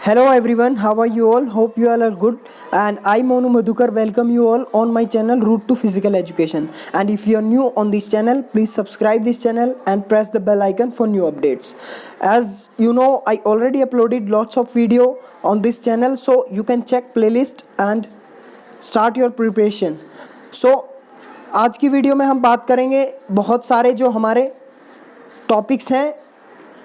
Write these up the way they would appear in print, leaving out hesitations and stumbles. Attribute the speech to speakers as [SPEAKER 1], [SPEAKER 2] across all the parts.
[SPEAKER 1] Hello everyone, how are you all? Hope you all are good. And I Monu Madhukar welcome you all on my channel Route to Physical Education. And if you are new on this channel, please subscribe this channel and press the bell icon for new updates. As you know, I already uploaded lots of video on this channel, so you can check playlist and start your preparation. So आज की video में हम बात करेंगे बहुत सारे जो हमारे टॉपिक्स हैं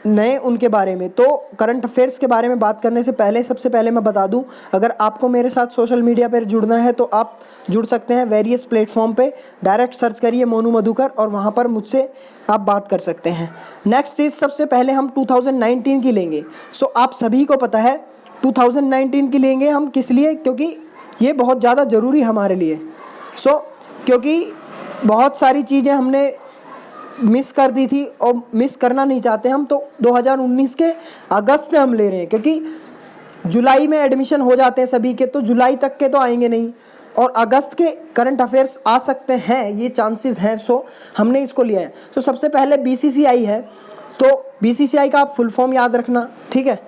[SPEAKER 1] नए उनके बारे में। तो करंट अफेयर्स के बारे में बात करने से पहले सबसे पहले मैं बता दूं, अगर आपको मेरे साथ सोशल मीडिया पर जुड़ना है तो आप जुड़ सकते हैं वेरियस प्लेटफॉर्म पे। डायरेक्ट सर्च करिए मोनू मधुकर और वहां पर मुझसे आप बात कर सकते हैं। नेक्स्ट चीज़, सबसे पहले हम 2019 की लेंगे। सो आप सभी को पता है 2019 की लेंगे हम किस लिए, क्योंकि ये बहुत ज़्यादा ज़रूरी हमारे लिए। क्योंकि बहुत सारी चीज़ें हमने मिस कर दी थी और मिस करना नहीं चाहते हम, तो 2019 के अगस्त से हम ले रहे हैं, क्योंकि जुलाई में एडमिशन हो जाते हैं सभी के, तो जुलाई तक के तो आएंगे नहीं और अगस्त के करंट अफेयर्स आ सकते हैं, ये चांसेस हैं। सो हमने इसको लिया है। तो सबसे पहले बीसीसीआई है, तो बीसीसीआई का आप फुल फॉर्म याद रखना, ठीक है।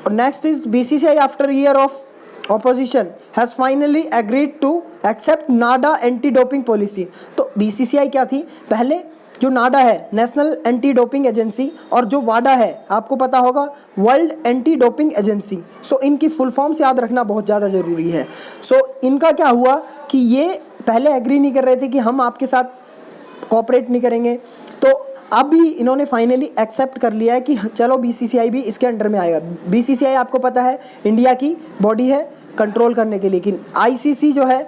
[SPEAKER 1] और next is BCCI after year of opposition has finally agreed to accept Nada anti doping policy. तो बीसीसीआई क्या थी पहले, जो नाडा है नेशनल एंटी डोपिंग एजेंसी, और जो वाडा है आपको पता होगा वर्ल्ड एंटी डोपिंग एजेंसी। सो इनकी फुल फॉर्म्स याद रखना बहुत ज़्यादा ज़रूरी है। सो इनका क्या हुआ कि ये पहले एग्री नहीं कर रहे थे कि हम आपके साथ कोऑपरेट नहीं करेंगे, तो अभी इन्होंने फाइनली एक्सेप्ट कर लिया है कि चलो बीसीसीआई भी इसके अंडर में आएगा। बीसीसीआई आपको पता है इंडिया की बॉडी है कंट्रोल करने के लिए, लेकिन आईसीसी जो है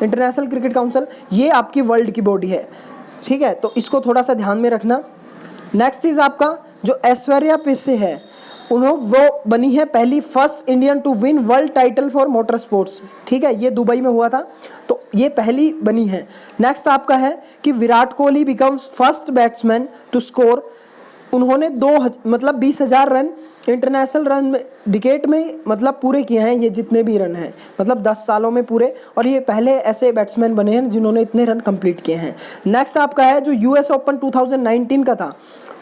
[SPEAKER 1] इंटरनेशनल क्रिकेट काउंसिल, ये आपकी वर्ल्ड की बॉडी है, ठीक है। तो इसको थोड़ा सा ध्यान में रखना। नेक्स्ट चीज़ आपका जो ऐश्वर्या पेशे है, वो बनी है पहली first Indian to win world title for motor sports, ठीक है। ये दुबई में हुआ था, तो ये पहली बनी है। नेक्स्ट आपका है कि Virat Kohli becomes first batsman to score. उन्होंने 20,000 रन इंटरनेशनल रन डिकेट में पूरे किए हैं, ये जितने भी रन हैं 10 सालों में पूरे, और ये पहले ऐसे बैट्समैन बने हैं जिन्होंने इतने रन कंप्लीट किए हैं। नेक्स्ट आपका है जो यूएस ओपन 2019 का था,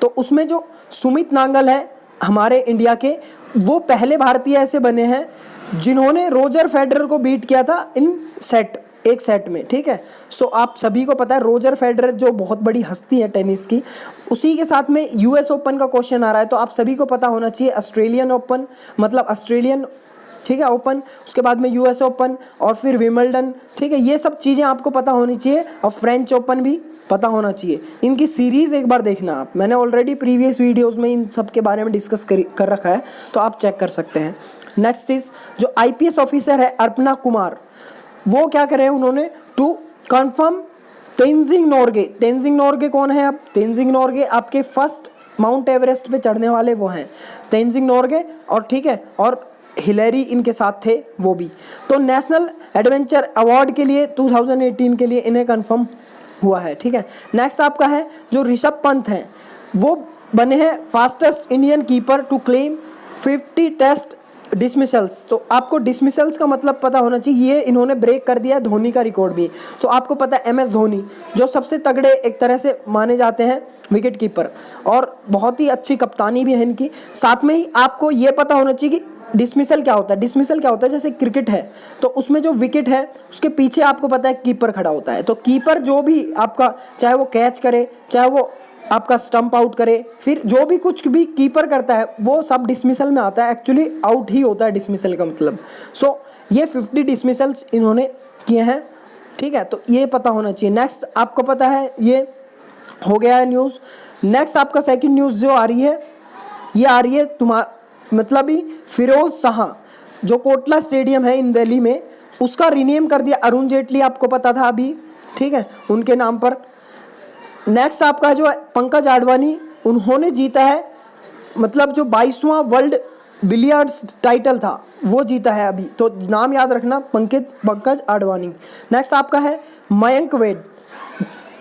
[SPEAKER 1] तो उसमें जो सुमित नागल है हमारे इंडिया के, वो पहले भारतीय ऐसे बने हैं जिन्होंने रोजर फेडरर को बीट किया था एक सेट में, ठीक है। सो आप सभी को पता है रोजर फेडरर जो बहुत बड़ी हस्ती है टेनिस की, उसी के साथ में यूएस ओपन का क्वेश्चन आ रहा है, तो आप सभी को पता होना चाहिए ऑस्ट्रेलियन ओपन ऑस्ट्रेलियन, ठीक है, ओपन, उसके बाद में यूएस ओपन और फिर विंबलडन, ठीक है। ये सब चीज़ें आपको पता होनी चाहिए, और फ्रेंच ओपन भी पता होना चाहिए। इनकी सीरीज़ एक बार देखना आप, मैंने ऑलरेडी प्रीवियस वीडियोस में इन सब के बारे में डिस्कस कर रखा है, तो आप चेक कर सकते हैं। नेक्स्ट इज जो आईपीएस ऑफिसर है अर्पणा कुमार, वो क्या करे, उन्होंने टू कंफर्म तेंजिंग नोर्गे कौन है? अब तेंजिंग नोर्गे आपके फर्स्ट माउंट एवरेस्ट पे चढ़ने वाले वो हैं तेंजिंग नोर्गे, और ठीक है, और हिलेरी इनके साथ थे वो भी। तो नेशनल एडवेंचर अवार्ड के लिए 2018 के लिए इन्हें कंफर्म हुआ है, ठीक है। नेक्स्ट आपका है जो ऋषभ पंत हैं, वो बने हैं fastest Indian keeper to claim 50 test dismissals. तो आपको डिसमिसल्स का मतलब पता होना चाहिए, ये इन्होंने ब्रेक कर दिया है धोनी का रिकॉर्ड भी। तो आपको पता है एमएस धोनी जो सबसे तगड़े एक तरह से माने जाते हैं विकेट कीपर, और बहुत ही अच्छी कप्तानी भी है इनकी। साथ में ही आपको ये पता होना चाहिए कि डिसमिसल क्या होता है। डिसमिसल क्या होता है, जैसे क्रिकेट है तो उसमें जो विकेट है उसके पीछे आपको पता है कीपर खड़ा होता है, तो कीपर जो भी आपका, चाहे वो कैच करे, चाहे वो आपका स्टंप आउट करे, फिर जो भी कुछ भी कीपर करता है वो सब डिसमिसल में आता है, एक्चुअली आउट ही होता है डिसमिसल का मतलब। सो ये 50 डिसमिसल्स इन्होंने किए हैं, ठीक है, तो ये पता होना चाहिए। नेक्स्ट आपको पता है ये हो गया है न्यूज़। नेक्स्ट आपका सेकंड न्यूज़ जो आ रही है, ये आ रही है ही फिरोज शाह, जो कोटला स्टेडियम है इन दिल्ली में, उसका रीनेम कर दिया अरुण जेटली, आपको पता था अभी, ठीक है, उनके नाम पर। नेक्स्ट आपका जो पंकज आडवाणी, उन्होंने जीता है जो 22वां वर्ल्ड बिलियर्ड्स टाइटल था वो जीता है अभी, तो नाम याद रखना पंकज आडवाणी। नेक्स्ट आपका है मयंक वेद,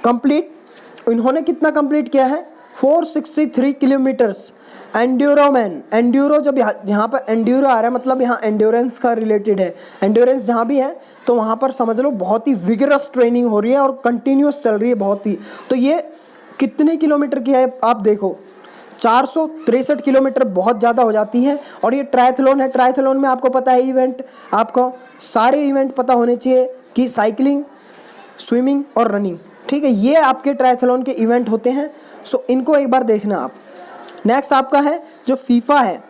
[SPEAKER 1] कंप्लीट, इन्होंने कितना कंप्लीट किया है 463 किलोमीटर्स। एंड्यूरो जब यहाँ पर एंड्यूरो आ रहा है यहाँ एंड्योरेंस का रिलेटेड है, एंड्योरेंस जहाँ भी है तो वहाँ पर समझ लो बहुत ही विगरस ट्रेनिंग हो रही है और कंटिन्यूस चल रही है बहुत ही। तो ये कितने किलोमीटर की है आप देखो, 463 किलोमीटर बहुत ज़्यादा हो जाती है। और ये ट्रायथलॉन है, ट्रायथलॉन में आपको पता है इवेंट, आपको सारे इवेंट पता होने चाहिए कि साइकिलिंग, स्विमिंग और रनिंग, ठीक है, ये आपके ट्रायथलॉन के इवेंट होते हैं। सो इनको एक बार देखना आप। नेक्स्ट आपका है जो फीफा है,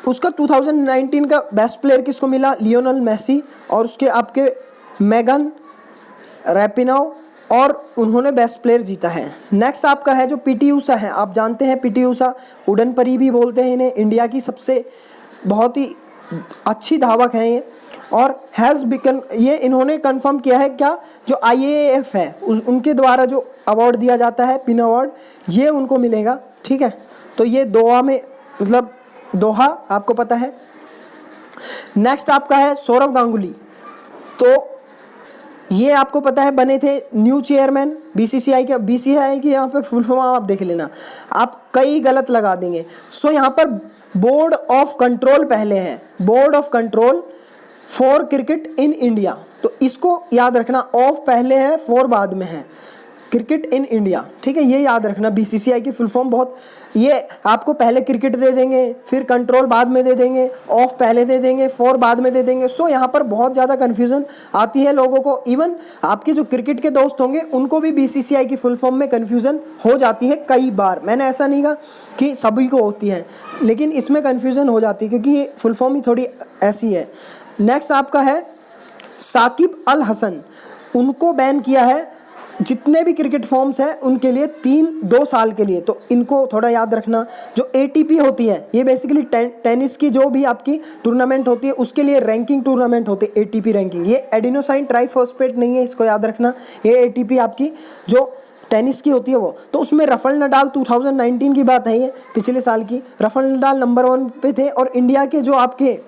[SPEAKER 1] उसका 2019 का बेस्ट प्लेयर किसको मिला, लियोनेल मेसी, और उसके आपके मेगन रैपिनोव, और उन्होंने बेस्ट प्लेयर जीता है। नेक्स्ट आपका है जो पीटी ऊषा है, आप जानते हैं पीटी ऊषा उड़न परी भी बोलते हैं इन्हें, इंडिया की सबसे बहुत ही अच्छी धावक हैं ये, और हैज़ बिकन, ये इन्होंने कंफर्म किया है क्या, जो IAAF है उनके द्वारा जो अवार्ड दिया जाता है, पिन अवार्ड, ये उनको मिलेगा, ठीक है। तो ये दोहा में, मतलब दोहा आपको पता है। नेक्स्ट आपका है सौरव गांगुली, तो ये आपको पता है बने थे न्यू चेयरमैन BCCI के, BCCI की यहाँ पे फुल फॉर्म आप देख लेना, आप कई गलत लगा देंगे। सो यहाँ पर बोर्ड ऑफ कंट्रोल पहले है, board of control for cricket in India, तो इसको याद रखना, ऑफ पहले है, फॉर बाद में है, क्रिकेट इन इंडिया, ठीक है, ये याद रखना। BCCI की फुल फॉर्म बहुत, ये आपको पहले क्रिकेट दे देंगे, फिर कंट्रोल बाद में दे देंगे, ऑफ पहले दे देंगे, फॉर बाद में दे देंगे। सो यहाँ पर बहुत ज़्यादा कन्फ्यूज़न आती है लोगों को, इवन आपके जो क्रिकेट के दोस्त होंगे उनको भी BCCI की फुल फॉर्म में कन्फ्यूज़न हो जाती है कई बार। मैंने ऐसा नहीं कहा कि सभी को होती है, लेकिन इसमें कन्फ्यूज़न हो जाती है क्योंकि ये फुल फॉर्म ही थोड़ी ऐसी है। नेक्स्ट आपका है साकिब अल हसन, उनको बैन किया है जितने भी क्रिकेट फॉर्म्स हैं उनके लिए 2 साल के लिए, तो इनको थोड़ा याद रखना। जो ATP होती है, ये बेसिकली टेनिस की जो भी आपकी टूर्नामेंट होती है उसके लिए रैंकिंग टूर्नामेंट होती है, ATP रैंकिंग, ये एडिनोसाइन ट्राइफॉस्फेट नहीं है, इसको याद रखना। ये ATP आपकी जो टेनिस की होती है वो, तो उसमें रफेल नडाल 2019 की बात है, ये पिछले साल की, रफेल नडाल नंबर 1 पे थे, और इंडिया के जो आपके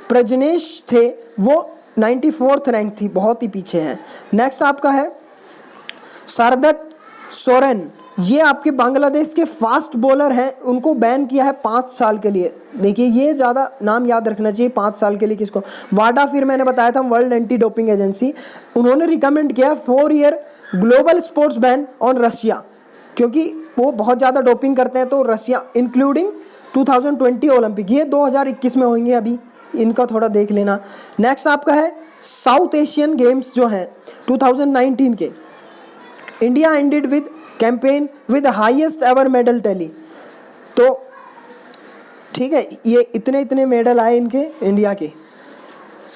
[SPEAKER 1] प्रजनेश थे वो 94th रैंक थी, बहुत ही पीछे हैं। नेक्स्ट आपका है सरदत सोरेन, ये आपके बांग्लादेश के फास्ट बॉलर हैं, उनको बैन किया है 5 साल के लिए। देखिए ये ज़्यादा नाम याद रखना चाहिए, 5 साल के लिए किसको, वाडा, फिर मैंने बताया था वर्ल्ड एंटी डोपिंग एजेंसी, उन्होंने रिकमेंड किया 4 year global sports ban on Russia, क्योंकि वो बहुत ज़्यादा डोपिंग करते हैं, तो रशिया इंक्लूडिंग 2020 ओलंपिक, ये 2021 में होंगे, अभी इनका थोड़ा देख लेना। नेक्स्ट आपका है साउथ एशियन गेम्स जो हैं 2019 के, India ended with campaign with highest ever medal tally, तो ठीक है, ये इतने मेडल आए इनके इंडिया के,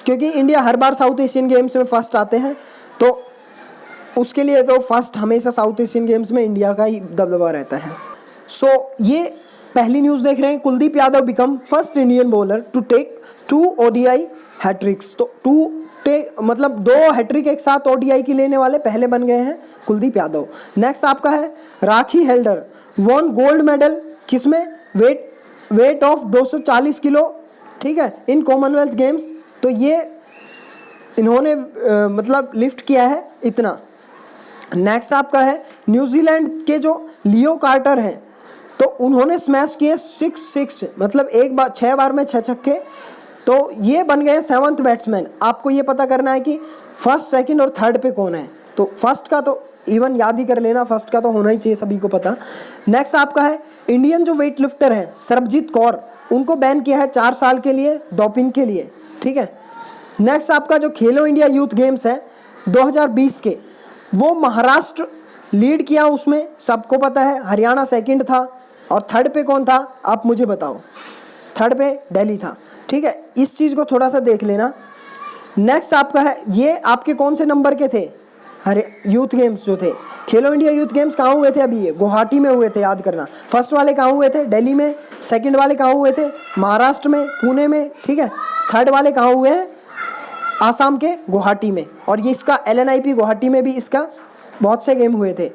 [SPEAKER 1] क्योंकि इंडिया हर बार साउथ एशियन गेम्स में फर्स्ट आते हैं, तो उसके लिए तो फर्स्ट हमेशा साउथ एशियन गेम्स में इंडिया का ही दबदबा रहता है। सो ये पहली न्यूज़ देख रहे हैं, Kuldeep Yadav become first Indian bowler to take 2 ODI hattricks, तो 2 हैट्रिक एक साथ ODI की लेने वाले पहले बन गए हैं कुलदीप यादव। नेक्स्ट आपका है राखी हेल्डर वॉन गोल्ड मेडल, किसमें, वेट ऑफ 240 किलो, ठीक है, इन कॉमनवेल्थ गेम्स, तो ये इन्होंने मतलब लिफ्ट किया है इतना। नेक्स्ट आपका है न्यूजीलैंड के जो लियो कार्टर हैं, तो उन्होंने स्मैश किए 6 मतलब एक बार 6 बार में 6 छक्के, तो ये बन गए 7th बैट्समैन। आपको ये पता करना है कि फर्स्ट, सेकंड और थर्ड पे कौन है, तो फर्स्ट का तो इवन याद ही कर लेना, फर्स्ट का तो होना ही चाहिए, सभी को पता। नेक्स्ट आपका है इंडियन जो वेट लिफ्टर है सरबजीत कौर, उनको बैन किया है 4 साल के लिए डोपिंग के लिए, ठीक है। नेक्स्ट आपका जो खेलो इंडिया यूथ गेम्स है 2020 के, वो महाराष्ट्र लीड किया, उसमें सबको पता है, हरियाणा सेकंड था, और थर्ड पे कौन था आप मुझे बताओ, थर्ड पे दिल्ली था, ठीक है, इस चीज़ को थोड़ा सा देख लेना। नेक्स्ट आपका है, ये आपके कौन से नंबर के थे, यूथ गेम्स जो थे, खेलो इंडिया यूथ गेम्स कहाँ हुए थे, अभी ये गुवाहाटी में हुए थे, याद करना। फर्स्ट वाले कहाँ हुए थे, दिल्ली में, सेकंड वाले कहाँ हुए थे, महाराष्ट्र में, पुणे में, ठीक है, थर्ड वाले कहाँ हुए हैं, आसाम के गुवाहाटी में, और ये इसका LNIP गुवाहाटी में भी इसका बहुत से गेम हुए थे।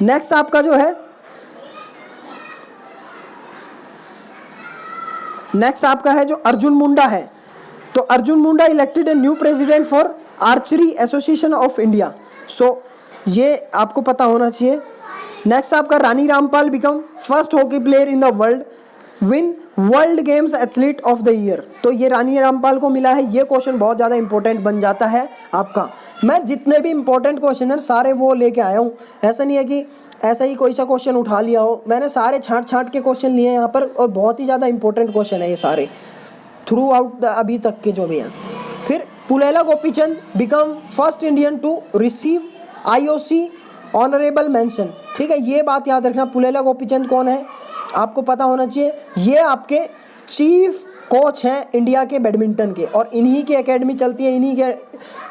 [SPEAKER 1] नेक्स्ट आपका जो है, नेक्स्ट आपका है जो अर्जुन मुंडा है, तो Arjun Munda elected a new president for archery association of India, so ये आपको पता होना चाहिए। नेक्स्ट आपका Rani Rampal become first hockey player in the world win world games athlete of the year, तो ये रानी रामपाल को मिला है। ये क्वेश्चन बहुत ज़्यादा इंपॉर्टेंट बन जाता है आपका, मैं जितने भी इंपॉर्टेंट क्वेश्चन हैं सारे वो लेके आया हूँ, ऐसा नहीं है कि ऐसा ही कोई सा क्वेश्चन उठा लिया हो। मैंने सारे छांट छांट के क्वेश्चन लिए हैं यहाँ पर, और बहुत ही ज़्यादा इंपॉर्टेंट क्वेश्चन है ये सारे थ्रू आउट अभी तक के जो भी हैं। फिर Pullela Gopichand become first Indian to receive IOC honourable mention. ठीक है, ये बात याद रखना, पुलेला गोपीचंद कौन है आपको पता होना चाहिए। ये आपके चीफ कोच हैं इंडिया के बैडमिंटन के, और इन्हीं की एकेडमी चलती है, इन्हीं के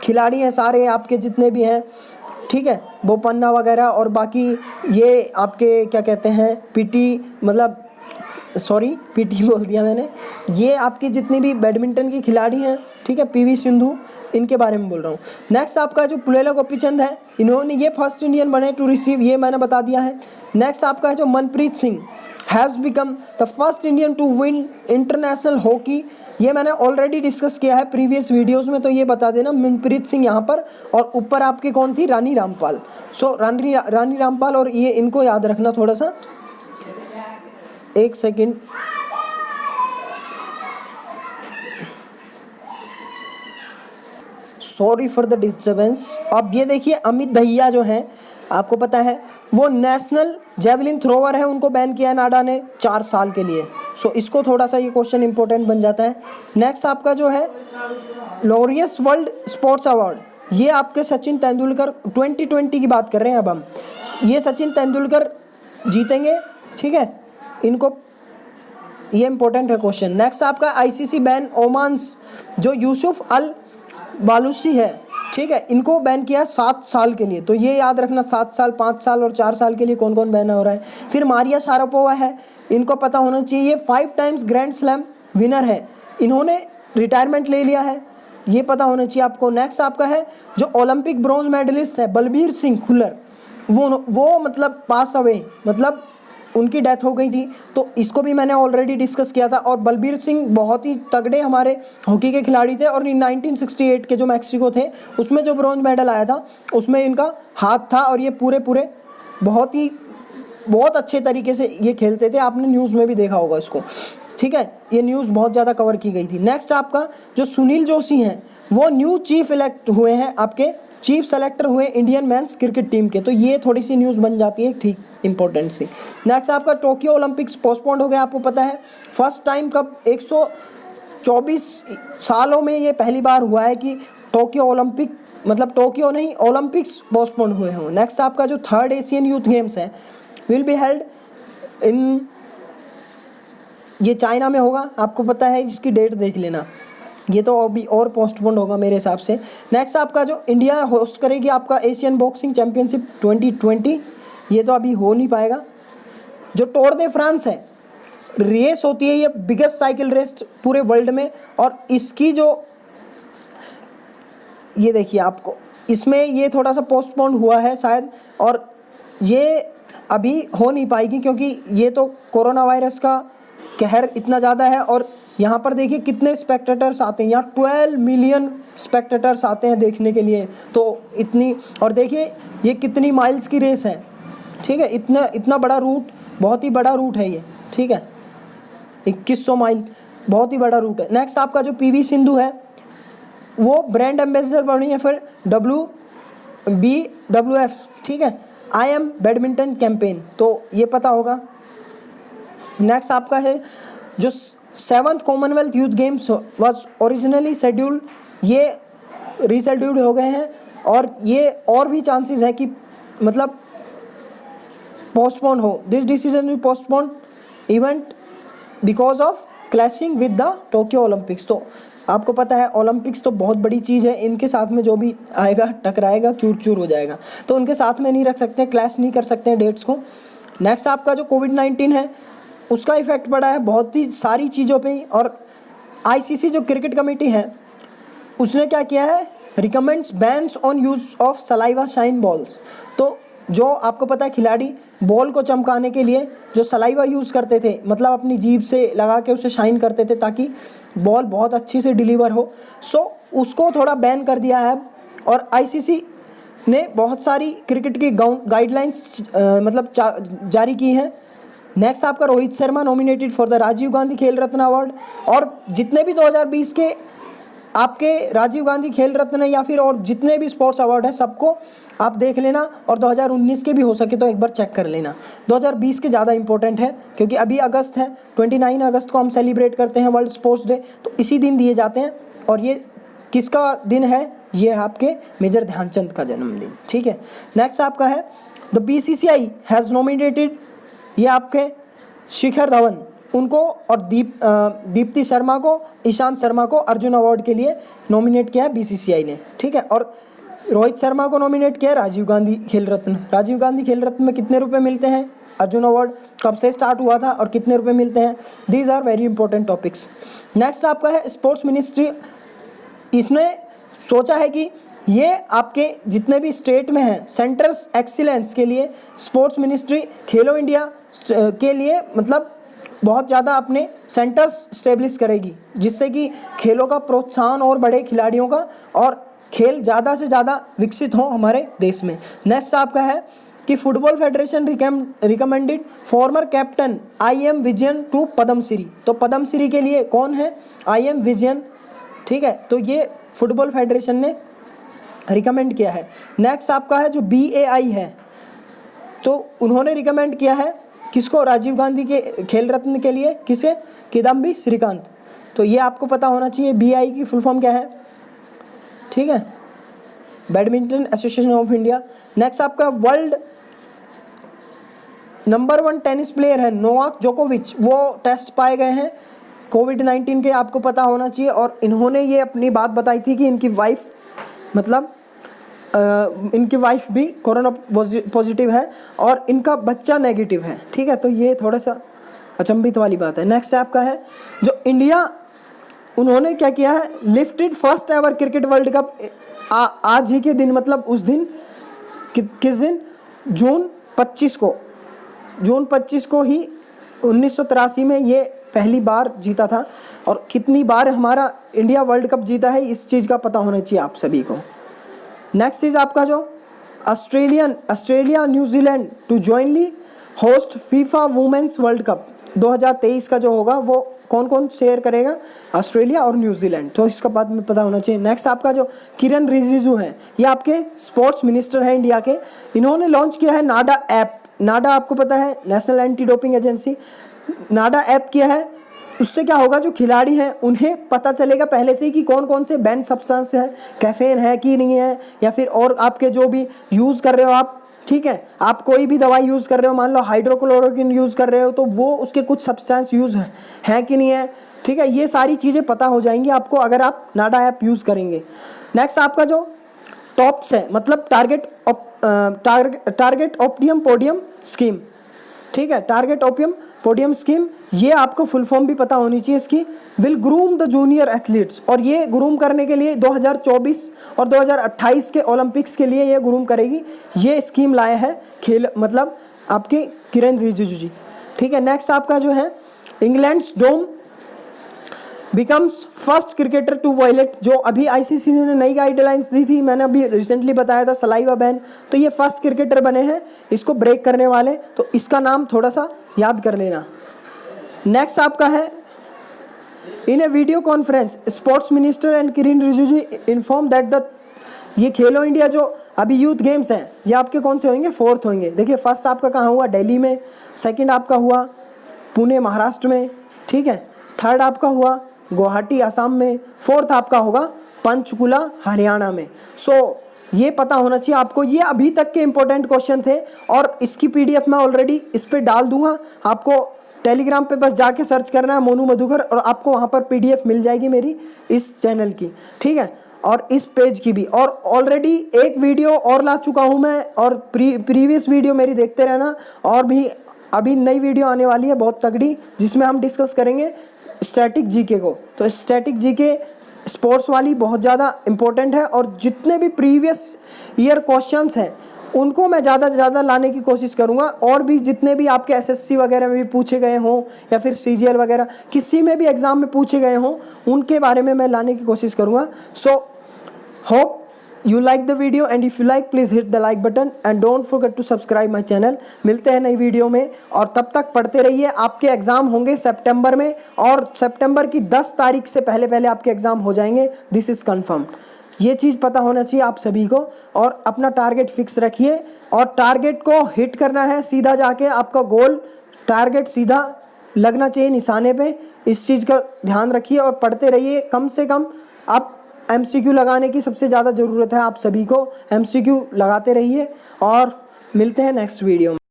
[SPEAKER 1] खिलाड़ी हैं सारे आपके जितने भी हैं। ठीक है, बोपन्ना वगैरह, और बाकी ये आपके क्या कहते हैं पीटी, मतलब सॉरी पीटी बोल दिया मैंने, ये आपकी जितनी भी बैडमिंटन की खिलाड़ी हैं, ठीक है, PV सिंधु, इनके बारे में बोल रहा हूँ। नेक्स्ट आपका जो पुलेला गोपीचंद है, इन्होंने ये फर्स्ट इंडियन बने टू रिसीव, ये मैंने बता दिया है। नेक्स्ट आपका है जो Manpreet Singh has become the first Indian to win international hockey, ये मैंने ऑलरेडी डिस्कस किया है प्रीवियस वीडियोस में, तो ये बता देना मनप्रीत सिंह यहाँ पर, और ऊपर आपके कौन थी, रानी रामपाल। सो रानी रामपाल, और ये इनको याद रखना थोड़ा सा, एक second, sorry for the disturbance. अब ये देखिए अमित दहिया जो हैं, आपको पता है वो नेशनल जेवलिन थ्रोवर है, उनको बैन किया नाडा ने 4 साल के लिए। सो इसको थोड़ा सा ये क्वेश्चन इंपॉर्टेंट बन जाता है। नेक्स्ट आपका जो है लॉरियस वर्ल्ड स्पोर्ट्स अवार्ड, ये आपके सचिन तेंदुलकर 2020 की बात कर रहे हैं अब हम, ये सचिन तेंदुलकर जीतेंगे। ठीक है, इनको, ये इंपॉर्टेंट है क्वेश्चन। नेक्स्ट आपका ICC बैन ओमान्स जो यूसुफ अल बालूची है, ठीक है, इनको बैन किया 7 साल के लिए, तो ये याद रखना 7 साल, 5 साल और 4 साल के लिए कौन कौन बैन हो रहा है। फिर मारिया शारापोवा है, इनको पता होना चाहिए, ये 5 टाइम्स ग्रैंड स्लैम विनर है, इन्होंने रिटायरमेंट ले लिया है, ये पता होना चाहिए आपको। नेक्स्ट आपका है जो ओलंपिक ब्रॉन्ज मेडलिस्ट है बलबीर सिंह खुल्लर, वो मतलब पास अवे, मतलब उनकी डेथ हो गई थी, तो इसको भी मैंने ऑलरेडी डिस्कस किया था। और बलबीर सिंह बहुत ही तगड़े हमारे हॉकी के खिलाड़ी थे, और 1968 के जो मैक्सिको थे उसमें जो ब्रॉन्ज मेडल आया था उसमें इनका हाथ था, और ये पूरे बहुत अच्छे तरीके से ये खेलते थे, आपने न्यूज़ में भी देखा होगा इसको। ठीक है, ये न्यूज़ बहुत ज़्यादा कवर की गई थी। नेक्स्ट आपका जो सुनील जोशी हैं, वो न्यू चीफ इलेक्ट हुए हैं, आपके चीफ सेलेक्टर हुए इंडियन मेंस क्रिकेट टीम के, तो ये थोड़ी सी न्यूज़ बन जाती है, ठीक, इंपॉर्टेंट सी। नेक्स्ट आपका टोक्यो ओलंपिक्स पोस्टपोन्ड हो गया, आपको पता है फर्स्ट टाइम कब, 124 सालों में ये पहली बार हुआ है कि टोक्यो ओलंपिक, मतलब टोक्यो नहीं, ओलंपिक्स पोस्टपोन्ड हुए हों। नेक्स्ट आपका जो 3rd एशियन यूथ गेम्स है विल बी हेल्ड इन, ये चाइना में होगा, आपको पता है, इसकी डेट देख लेना, ये तो अभी और पोस्टपोन्ड होगा मेरे हिसाब से। नेक्स्ट आपका जो इंडिया होस्ट करेगी आपका एशियन बॉक्सिंग चैंपियनशिप 2020, ये तो अभी हो नहीं पाएगा। जो टूर दे फ्रांस है, रेस होती है, ये बिगेस्ट साइकिल रेस पूरे वर्ल्ड में, और इसकी जो, ये देखिए आपको, इसमें ये थोड़ा सा पोस्टपोन्ड हुआ है शायद, और ये अभी हो नहीं पाएगी क्योंकि ये तो कोरोना वायरस का कहर इतना ज़्यादा है। और यहाँ पर देखिए कितने स्पेक्टेटर्स आते हैं, यहाँ 12 मिलियन स्पेक्टेटर्स आते हैं देखने के लिए, तो इतनी, और देखिए ये कितनी माइल्स की रेस है। ठीक है, इतना बड़ा रूट, बहुत ही बड़ा रूट है ये। ठीक है, 2100 माइल, बहुत ही बड़ा रूट है। नेक्स्ट आपका जो PV सिंधु है, वो ब्रांड एम्बेसडर बनी है फिर WBWF, ठीक है, आई एम बैडमिंटन कैंपेन, तो ये पता होगा। नेक्स्ट आपका है जो 7th Commonwealth youth games was originally scheduled, ये रीशेड्यूल्ड हो गए हैं, और ये और भी चांसेस है कि मतलब पोस्टपोन हो। This decision will postpone event because of clashing with the Tokyo Olympics. तो आपको पता है ओलंपिक्स तो बहुत बड़ी चीज़ है, इनके साथ में जो भी आएगा टकराएगा, चूर चूर हो जाएगा, तो उनके साथ में नहीं रख सकते, क्लैश नहीं कर सकते डेट्स को। नेक्स्ट आपका जो कोविड-19 है, उसका इफेक्ट पड़ा है बहुत ही सारी चीज़ों पे ही, और ICC जो क्रिकेट कमेटी है उसने क्या किया है, recommends bans on use of saliva shine balls. तो जो आपको पता है खिलाड़ी बॉल को चमकाने के लिए जो सलाइवा यूज़ करते थे, मतलब अपनी जीभ से लगा के उसे शाइन करते थे ताकि बॉल बहुत अच्छी से डिलीवर हो, सो उसको थोड़ा बैन कर दिया है। और ICC ने बहुत सारी क्रिकेट की गाइडलाइंस मतलब जारी की हैं। नेक्स्ट आपका Rohit Sharma nominated for the Rajiv Gandhi Khel Ratna award, और जितने भी 2020 के आपके राजीव गांधी खेल रत्न या फिर और जितने भी स्पोर्ट्स अवार्ड है सबको आप देख लेना, और 2019 के भी हो सके तो एक बार चेक कर लेना। 2020 के ज़्यादा इंपॉर्टेंट है क्योंकि अभी अगस्त है, 29 अगस्त को हम सेलिब्रेट करते हैं वर्ल्ड स्पोर्ट्स डे, तो इसी दिन दिए जाते हैं। और ये किसका दिन है? ये है आपके मेजर ध्यानचंद का जन्मदिन, ठीक है। नेक्स्ट आपका है द BCCI हैज़ नॉमिनेटेड, ये आपके शिखर धवन उनको और दीप्ति शर्मा को, ईशांत शर्मा को अर्जुन अवार्ड के लिए नॉमिनेट किया है BCCI ने, ठीक है। और रोहित शर्मा को नॉमिनेट किया है राजीव गांधी खेल रत्न। राजीव गांधी खेल रत्न में कितने रुपए मिलते हैं? अर्जुन अवार्ड कब से स्टार्ट हुआ था और कितने रुपए मिलते हैं? These are very important topics. Next आपका है स्पोर्ट्स मिनिस्ट्री। इसने सोचा है कि ये आपके जितने भी स्टेट में हैं सेंटर्स एक्सीलेंस के लिए स्पोर्ट्स मिनिस्ट्री खेलो इंडिया के लिए मतलब बहुत ज़्यादा अपने सेंटर्स स्टेब्लिश करेगी, जिससे कि खेलों का प्रोत्साहन और बढ़े खिलाड़ियों का, और खेल ज़्यादा से ज़्यादा विकसित हो हमारे देश में। नेक्स्ट आपका है कि football federation recommended former captain IM Vijayan to Padmashri. तो पद्मश्री के लिए कौन है? IM विजयन, ठीक है। तो ये फुटबॉल फेडरेशन ने रिकमेंड किया है। नेक्स्ट आपका है जो BAI है, तो उन्होंने रिकमेंड किया है किसको? राजीव गांधी के खेल रत्न के लिए किसे? किदाम्बी श्रीकांत। तो ये आपको पता होना चाहिए BAI की फुल फॉर्म क्या है, ठीक है, badminton association of India. Next आपका वर्ल्ड नंबर 1 टेनिस प्लेयर है नोवाक जोकोविच, वो टेस्ट पाए गए हैं कोविड-19 के, आपको पता होना चाहिए। और इन्होंने ये अपनी बात बताई थी कि इनकी वाइफ मतलब इनकी वाइफ भी कोरोना पॉजिटिव है और इनका बच्चा नेगेटिव है, ठीक है। तो ये थोड़ा सा अचंभित वाली बात है। नेक्स्ट आपका है जो इंडिया, उन्होंने क्या किया है? Lifted first ever cricket world cup आज ही के दिन, मतलब उस दिन किस दिन? जून 25 को ही 1983 में ये पहली बार जीता था। और कितनी बार हमारा इंडिया वर्ल्ड कप जीता है इस चीज़ का पता होना चाहिए आप सभी को। नेक्स्ट चीज़ आपका जो Australia New Zealand to jointly host FIFA women's World Cup 2023 का जो होगा वो कौन कौन शेयर करेगा? ऑस्ट्रेलिया और न्यूजीलैंड। तो इसका बात में पता होना चाहिए। नेक्स्ट आपका जो किरण रिजिजू हैं, ये आपके स्पोर्ट्स मिनिस्टर हैं इंडिया के, इन्होंने लॉन्च किया है नाडा ऐप। नाडा आपको पता है नेशनल एंटी डोपिंग एजेंसी, नाडा ऐप किया है। उससे क्या होगा? जो खिलाड़ी हैं उन्हें पता चलेगा पहले से ही कि कौन कौन से बैंड सब्सटेंस है, कैफीन है कि नहीं है, या फिर और आपके जो भी यूज़ कर रहे हो आप, ठीक है, आप कोई भी दवाई यूज़ कर रहे हो, मान लो हाइड्रोक्लोरोक्विन यूज़ कर रहे हो, तो वो उसके कुछ सब्सटेंस यूज़ है कि नहीं है, ठीक है। ये सारी चीज़ें पता हो जाएंगी आपको अगर आप नाडा ऐप यूज़ करेंगे। नेक्स्ट आपका जो टॉप्स है मतलब टारगेट ऑप्टिमम पोडियम स्कीम, ठीक है, टारगेट ऑप्टिमम पोडियम स्कीम, ये आपको फुल फॉर्म भी पता होनी चाहिए इसकी। Will groom the junior athletes, और ये ग्रूम करने के लिए 2024 और 2028 के ओलंपिक्स के लिए ये ग्रूम करेगी। ये स्कीम लाए हैं खेल मतलब आपके किरण रिजिजू जी, ठीक है। नेक्स्ट आपका जो है England's Dom becomes first cricketer to violate, जो अभी ICC ने नई गाइडलाइंस दी थी, मैंने अभी रिसेंटली बताया था सलाइवा बैन, तो ये फर्स्ट क्रिकेटर बने हैं इसको ब्रेक करने वाले, तो इसका नाम थोड़ा सा याद कर लेना। नेक्स्ट आपका है in a video conference sports minister and Kiran Rijiju inform that the, ये खेलो इंडिया जो अभी यूथ गेम्स हैं ये आपके कौन से होंगे? 4th होंगे। देखिए फर्स्ट आपका कहाँ हुआ? दिल्ली में, सेकंड आपका हुआ पुणे महाराष्ट्र में, ठीक है, थर्ड आपका हुआ गुवाहाटी असम में, 4th आपका होगा पंचकुला हरियाणा में। ये पता होना चाहिए आपको। ये अभी तक के इंपॉर्टेंट क्वेश्चन थे और इसकी PDF मैं ऑलरेडी इस पर डाल दूंगा, आपको टेलीग्राम पे बस जाके सर्च करना है मोनू मधुकर और आपको वहाँ पर PDF मिल जाएगी मेरी इस चैनल की, ठीक है, और इस पेज की भी। और ऑलरेडी एक वीडियो और ला चुका हूँ मैं, और प्रीवियस वीडियो मेरी देखते रहना, और भी अभी नई वीडियो आने वाली है बहुत तगड़ी जिसमें हम डिस्कस करेंगे स्टैटिक GK को। तो स्टैटिक GK स्पोर्ट्स वाली बहुत ज़्यादा इंपॉर्टेंट है, और जितने भी प्रीवियस ईयर क्वेश्चंस हैं उनको मैं ज़्यादा से ज़्यादा लाने की कोशिश करूँगा, और भी जितने भी आपके SSC वगैरह में भी पूछे गए हों या फिर CGL वगैरह किसी में भी एग्ज़ाम में पूछे गए हों उनके बारे में मैं लाने की कोशिश करूँगा। Hope you like the video, and if you like please hit the like button and don't forget to subscribe my channel। मिलते हैं नई वीडियो में, और तब तक पढ़ते रहिए। आपके एग्ज़ाम होंगे सितंबर में, और सितंबर की 10 तारीख से पहले पहले आपके एग्ज़ाम हो जाएंगे, दिस इज़ कन्फर्म। ये चीज़ पता होना चाहिए आप सभी को, और अपना टारगेट फिक्स रखिए, और टारगेट को हिट करना है। सीधा जाके आपका गोल टारगेट सीधा लगना चाहिए निशाने पे, इस चीज़ का ध्यान रखिए और पढ़ते रहिए। कम से कम आप MCQ लगाने की सबसे ज़्यादा ज़रूरत है, आप सभी को MCQ लगाते रहिए, और मिलते हैं नेक्स्ट वीडियो में।